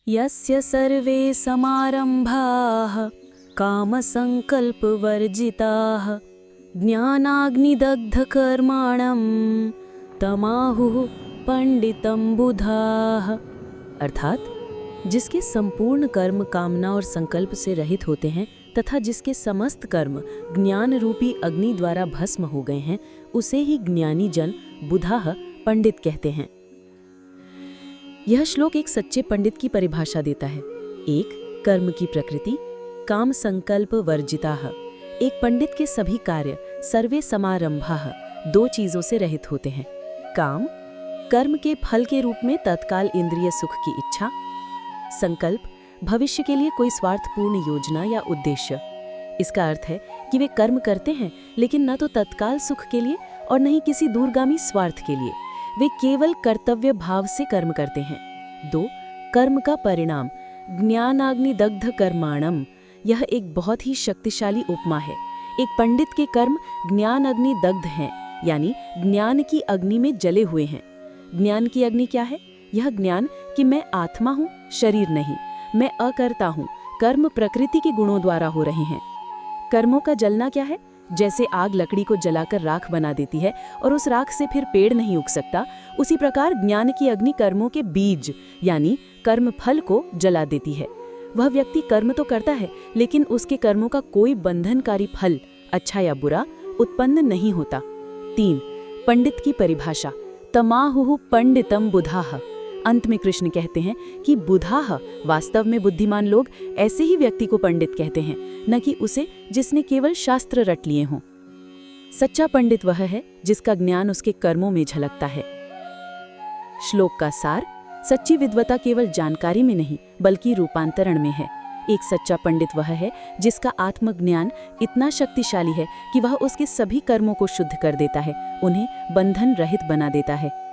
यस्य सर्वे समारंभाः कामसंकल्पवर्जिताः ज्ञानाग्निदग्धकर्माणं तमाहुः पंडितं बुधाः। अर्थात जिसके संपूर्ण कर्म कामना और संकल्प से रहित होते हैं तथा जिसके समस्त कर्म ज्ञान रूपी अग्नि द्वारा भस्म हो गए हैं, उसे ही ज्ञानी जन बुधाः पंडित कहते हैं। यह श्लोक एक सच्चे पंडित की परिभाषा देता है। एक, कर्म की प्रकृति, काम संकल्प वर्जिताः। एक पंडित के सभी कार्य सर्वे समारंभाः दो चीजों से रहित होते हैं। काम, कर्म के फल के रूप में तत्काल इंद्रिय सुख की इच्छा। संकल्प, भविष्य के लिए कोई स्वार्थपूर्ण योजना या उद्देश्य। इसका अर्थ है कि वे कर्म करते हैं लेकिन न तो तत्काल सुख के लिए और न ही किसी दूरगामी स्वार्थ के लिए, वे केवल कर्तव्य भाव से कर्म करते हैं। 2, कर्म का परिणाम, ज्ञानाग्निदग्ध कर्माणम। यह एक बहुत ही शक्तिशाली उपमा है। एक पंडित के कर्म ज्ञान अग्नि दग्ध हैं, यानी ज्ञान की अग्नि में जले हुए हैं। ज्ञान की अग्नि क्या है? यह ज्ञान कि मैं आत्मा हूँ, शरीर नहीं, मैं अकर्ता हूँ, कर्म प्रकृति के गुणों द्वारा हो रहे हैं। कर्मों का जलना क्या है? जैसे आग लकड़ी को जलाकर राख बना देती है और उस राख से फिर पेड़ नहीं उग सकता, उसी प्रकार ज्ञान की अग्नि कर्मों के बीज यानी कर्म फल को जला देती है। वह व्यक्ति कर्म तो करता है लेकिन उसके कर्मों का कोई बंधनकारी फल, अच्छा या बुरा, उत्पन्न नहीं होता। 3, पंडित की परिभाषा, तमाहुः पंडितं बुधाः। अंत में कृष्ण कहते हैं कि बुधाः, वास्तव में बुद्धिमान लोग ऐसे ही व्यक्ति को पंडित कहते हैं, न कि उसे जिसने केवल शास्त्र रट लिए हों। सच्चा पंडित वह है जिसका ज्ञान उसके कर्मों में झलकता है। श्लोक का सार, सच्ची विद्वता केवल जानकारी में नहीं बल्कि रूपांतरण में है। एक सच्चा पंडित वह है जिसका आत्मज्ञान इतना शक्तिशाली है कि वह उसके सभी कर्मों को शुद्ध कर देता है, उन्हें बंधन रहित बना देता है।